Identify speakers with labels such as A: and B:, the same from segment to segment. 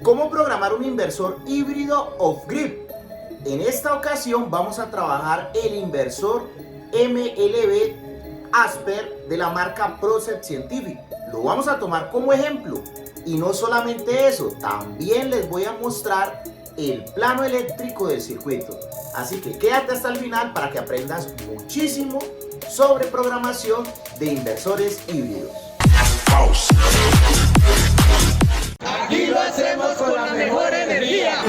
A: ¿Cómo programar un inversor híbrido off-grid? En esta ocasión vamos a trabajar el inversor MLB Asper de la marca Procept Scientific. Lo vamos a tomar como ejemplo. Y no solamente eso, también les voy a mostrar el plano eléctrico del circuito. Así que quédate hasta el final para que aprendas muchísimo sobre programación de inversores híbridos.
B: Aquí lo hacemos con la mejor energía.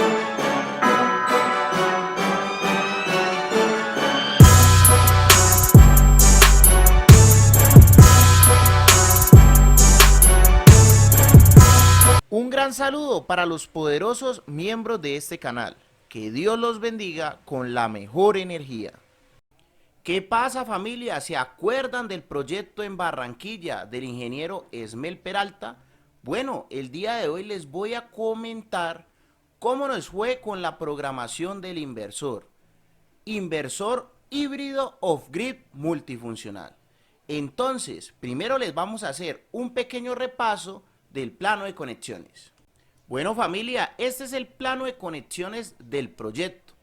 A: Un gran saludo para los poderosos miembros de este canal. Que Dios los bendiga con la mejor energía. ¿Qué pasa, familia? ¿Se acuerdan del proyecto en Barranquilla del ingeniero Esmel Peralta? Bueno, el día de hoy les voy a comentar cómo nos fue con la programación del inversor. Inversor híbrido off-grid multifuncional. Entonces, primero les vamos a hacer un pequeño repaso del plano de conexiones. Bueno, familia, este es el plano de conexiones del proyecto.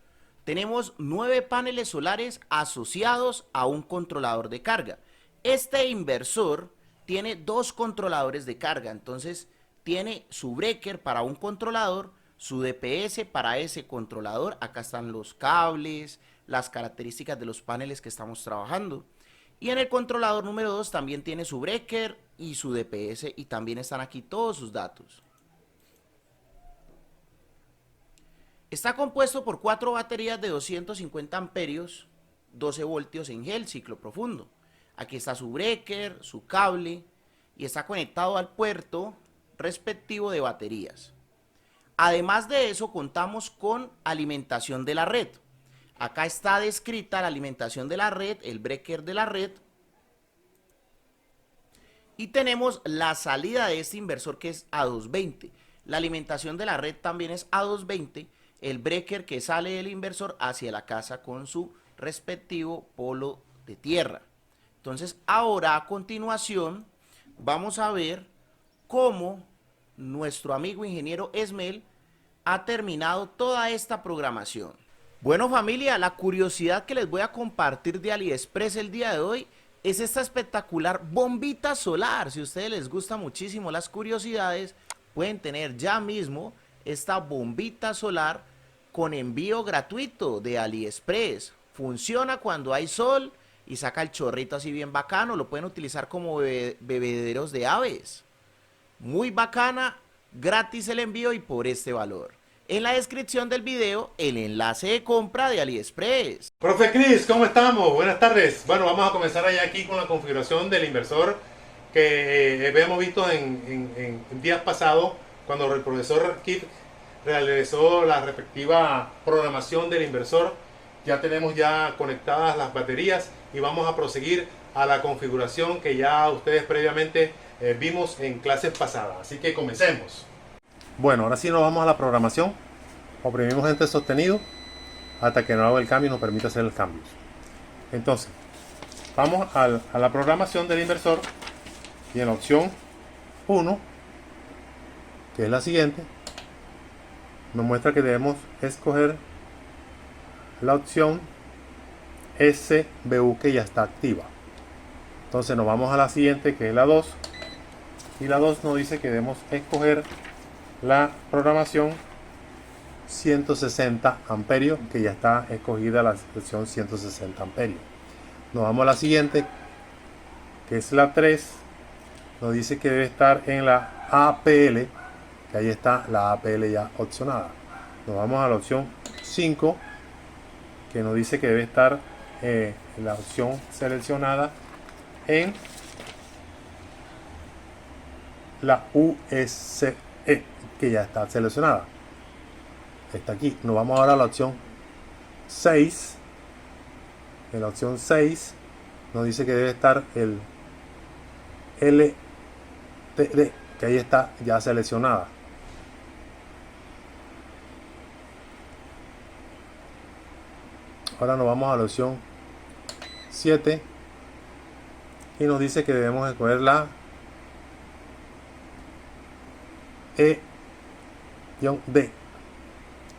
A: Tenemos 9 paneles solares asociados a un controlador de carga. Este inversor tiene 2 controladores de carga, entonces tiene su breaker para un controlador, su DPS para ese controlador. Acá están los cables, las características de los paneles que estamos trabajando. Y en el controlador número 2 también tiene su breaker y su DPS, y también están aquí todos sus datos. Está compuesto por 4 baterías de 250 amperios, 12 voltios en gel, ciclo profundo. Aquí está su breaker, su cable, y está conectado al puerto respectivo de baterías. Además de eso, contamos con alimentación de la red. Acá está descrita la alimentación de la red, el breaker de la red. Y tenemos la salida de este inversor, que es a 220. La alimentación de la red también es a 220. El breaker que sale del inversor hacia la casa con su respectivo polo de tierra. Entonces, ahora a continuación vamos a ver cómo nuestro amigo ingeniero Esmel ha terminado toda esta programación. Bueno, familia, la curiosidad que les voy a compartir de AliExpress el día de hoy es esta espectacular bombita solar. Si a ustedes les gustan muchísimo las curiosidades, pueden tener ya mismo esta bombita solar con envío gratuito de AliExpress. Funciona cuando hay sol y saca el chorrito así bien bacano. Lo pueden utilizar como bebederos de aves. Muy bacana, gratis el envío y por este valor. En la descripción del video, el enlace de compra de AliExpress.
C: Profe Cris, ¿cómo estamos? Buenas tardes. Bueno, vamos a comenzar allá aquí con la configuración del inversor que habíamos visto en días pasados, cuando el profesor Kip realizó la respectiva programación del inversor. Ya tenemos ya conectadas las baterías y vamos a proseguir a la configuración que ya ustedes previamente vimos en clases pasadas. Así que comencemos. Bueno, ahora sí nos vamos a la programación. Oprimimos Enter sostenido hasta que no haga el cambio y nos permita hacer el cambio. Entonces, vamos a la programación del inversor y en la opción 1, que es la siguiente, nos muestra que debemos escoger la opción SBU, que ya está activa. Entonces nos vamos a la siguiente, que es la 2, y la 2 nos dice que debemos escoger la programación 160 amperios, que ya está escogida la sección 160 amperios. Nos vamos a la siguiente, que es la 3, nos dice que debe estar en la APL, que ahí está la APL ya opcionada. Nos vamos a la opción 5, que nos dice que debe estar la opción seleccionada en la USE, que ya está seleccionada. Está aquí. Nos vamos ahora a la opción 6. En la opción 6 nos dice que debe estar el LTD, que ahí está ya seleccionada. Ahora nos vamos a la opción 7 y nos dice que debemos escoger la D,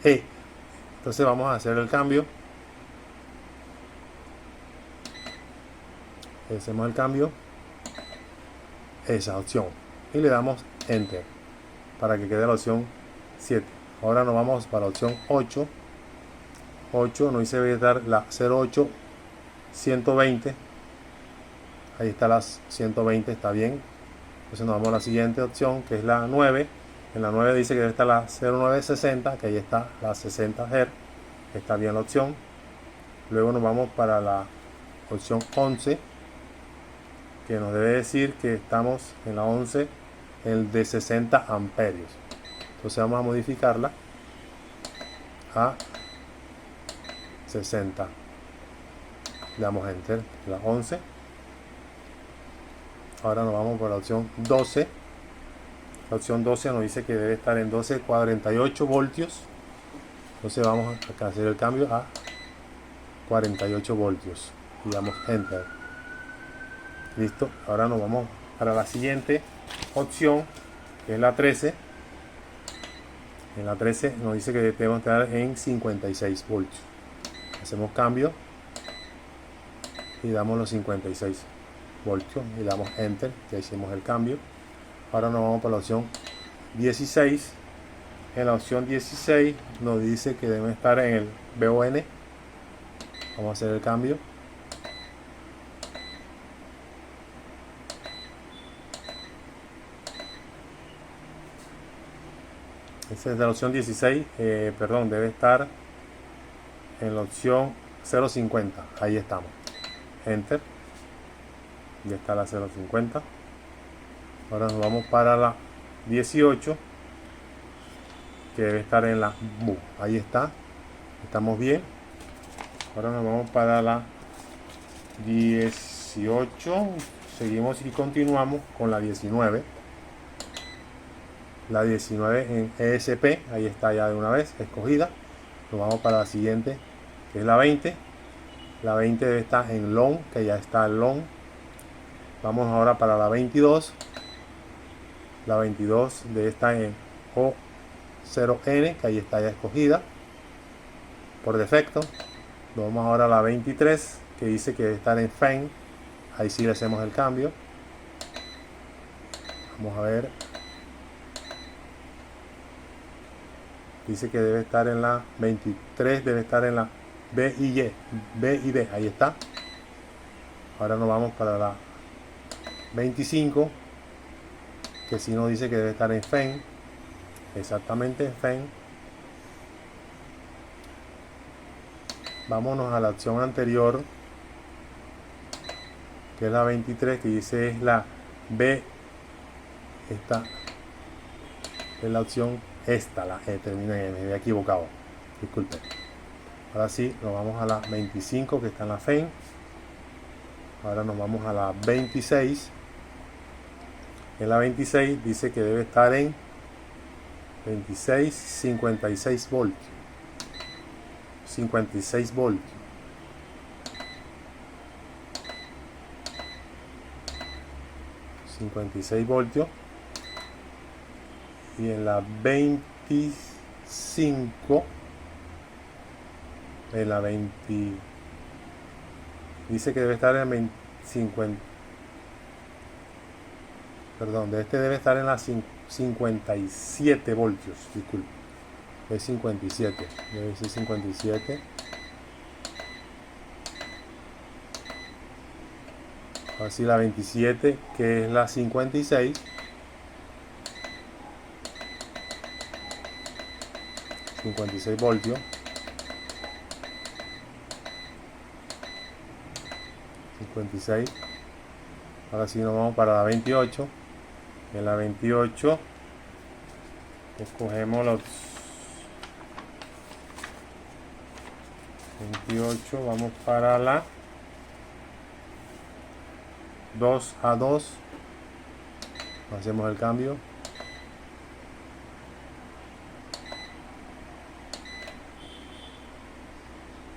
C: E. Entonces vamos a hacer el cambio. Hacemos el cambio, esa opción, y le damos Enter para que quede la opción 7. Ahora nos vamos para la opción 8. 8 nos dice dar la 08 120. Ahí está las 120, está bien. Entonces nos vamos a la siguiente opción, que es la 9. En la 9 dice que debe estar la 0960, que ahí está la 60 Hz. Está bien la opción. Luego nos vamos para la opción 11, que nos debe decir que estamos en la 11, el de 60 amperios. Entonces vamos a modificarla a 60. Le damos Enter, la 11. Ahora nos vamos por la opción 12. La opción 12 nos dice que debe estar en 12,48 voltios. Entonces vamos a hacer el cambio a 48 voltios y damos Enter. Listo. Ahora nos vamos para la siguiente opción, que es la 13. En la 13 nos dice que debemos estar en 56 voltios. Hacemos cambio y damos los 56 voltios y damos Enter. Ya hicimos el cambio. Ahora nos vamos para la opción 16. En la opción 16 nos dice que deben estar en el BON. Vamos a hacer el cambio. Esta es de la opción 16, perdón, debe estar en la opción 050. Ahí estamos. Enter. Ya está la 050. Ahora nos vamos para la 18, que debe estar en la BU. Ahí está. Estamos bien. Ahora nos vamos para la 18. Seguimos y continuamos con la 19. La 19 en ESP. Ahí está ya de una vez escogida. Nos vamos para la siguiente, que es la 20. La 20 debe estar en LON, que ya está en LON. Vamos ahora para la 22. La 22 debe estar en O0N, que ahí está ya escogida por defecto. Vamos ahora a la 23, que dice que debe estar en FEN. Ahí sí le hacemos el cambio. Vamos a ver. Dice que debe estar en la 23, debe estar en la B y Y, B y D. Ahí está. Ahora nos vamos para la 25, que si nos dice que debe estar en FEN. Exactamente en FEN. Vámonos a la opción anterior, que es la 23, que dice es la B. Esta es la opción, esta, la E termina en, me había equivocado, disculpen. Ahora sí, nos vamos a la 25, que está en la FEN. Ahora nos vamos a la 26. En la 26 dice que debe estar en 26, 56 voltios. 56 voltios. 56 voltios. Y en la 25, en la 20, dice que debe estar en 50, perdón, de este debe estar en la 57 voltios, disculpe, es 57, debe ser 57. Así la 27, que es la 56. 56 voltios. 56. Ahora sí nos vamos para la 28. En la 28 escogemos los 28. Vamos para la 2A2. Hacemos el cambio.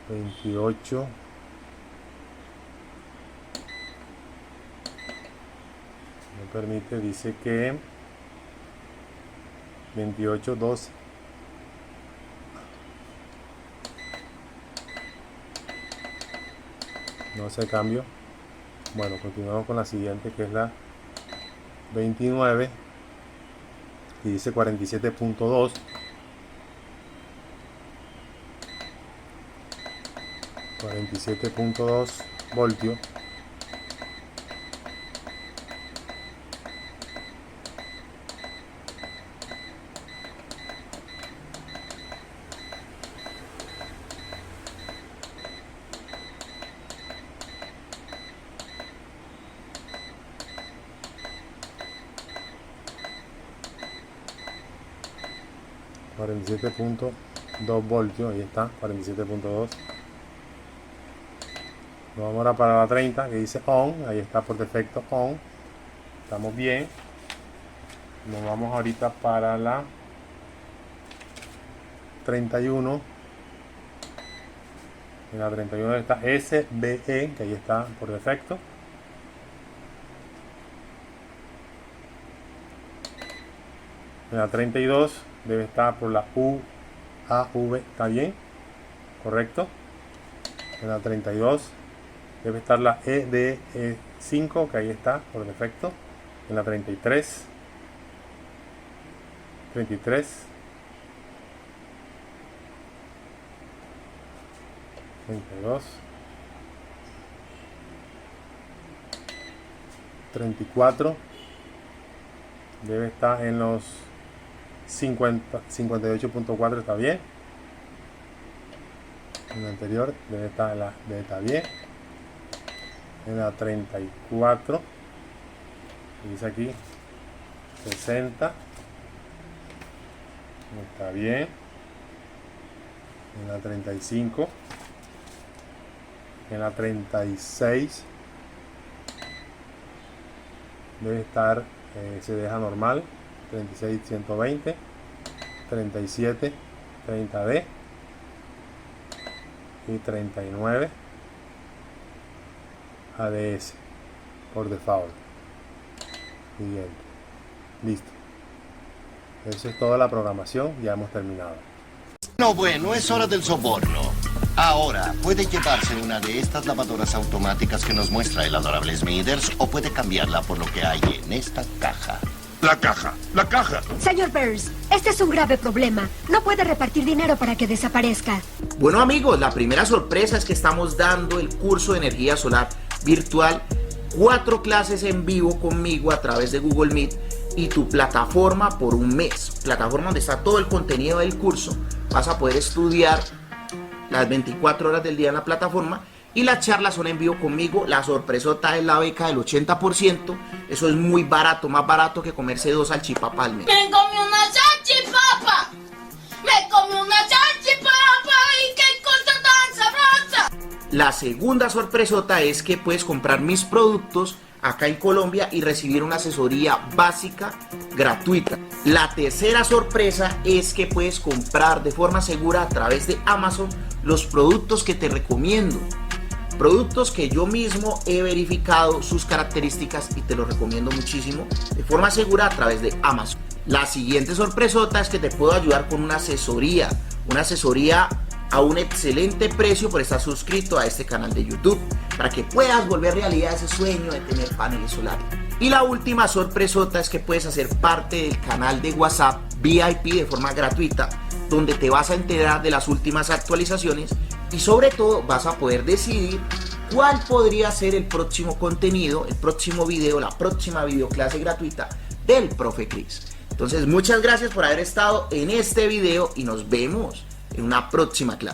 C: $28. Me permite, dice que 28, 2 no hace cambio. Bueno, continuamos con la siguiente, que es la 29, y dice 47.2. 47.2 voltios. $47.2 voltios, ahí está, 47.2. Nos vamos ahora para la 30, que dice on, ahí está por defecto on, estamos bien. Nos vamos ahorita para la 31. En la 31 está SBE, que ahí está por defecto. En la 32 debe estar por la UAV, está bien, correcto. En la 32 debe estar la EDE5, que ahí está por defecto. En la 33, 32, 34 debe estar en los 58.4, está bien. En la anterior debe estar bien. En la 34 dice aquí 60, está bien. En la 35, en la 36 debe estar, se deja normal, 36 120, 37 30D y 39 ADS por default. Siguiente. Listo. Eso es toda la programación, ya hemos terminado.
D: No, bueno, es hora del soborno. Ahora, puede llevarse una de estas lavadoras automáticas que nos muestra el adorable Smithers o puede cambiarla por lo que hay en esta caja.
E: La caja, la caja.
F: Señor Burns, este es un grave problema. No puede repartir dinero para que desaparezca.
A: Bueno amigos, la primera sorpresa es que estamos dando el curso de energía solar virtual, 4 clases en vivo conmigo a través de Google Meet y tu plataforma por un mes. Plataforma donde está todo el contenido del curso. Vas a poder estudiar las 24 horas del día en la plataforma y las charlas son en vivo conmigo. La sorpresota es la beca del 80%. Eso es muy barato, más barato que comerse 2 salchipapas al mes.
B: Me comí una salchipapa. Me comí una salchipapa y qué cosa tan sabrosa.
A: La segunda sorpresota es que puedes comprar mis productos acá en Colombia y recibir una asesoría básica gratuita. La tercera sorpresa es que puedes comprar de forma segura a través de Amazon los productos que te recomiendo. Productos que yo mismo he verificado sus características y te los recomiendo muchísimo de forma segura a través de Amazon. La siguiente sorpresota es que te puedo ayudar con una asesoría a un excelente precio por estar suscrito a este canal de YouTube, para que puedas volver realidad ese sueño de tener paneles solares. Y la última sorpresota es que puedes hacer parte del canal de WhatsApp VIP de forma gratuita, donde te vas a enterar de las últimas actualizaciones y sobre todo vas a poder decidir cuál podría ser el próximo contenido, el próximo video, la próxima videoclase gratuita del Profe Chris. Entonces muchas gracias por haber estado en este video y nos vemos en una próxima clase.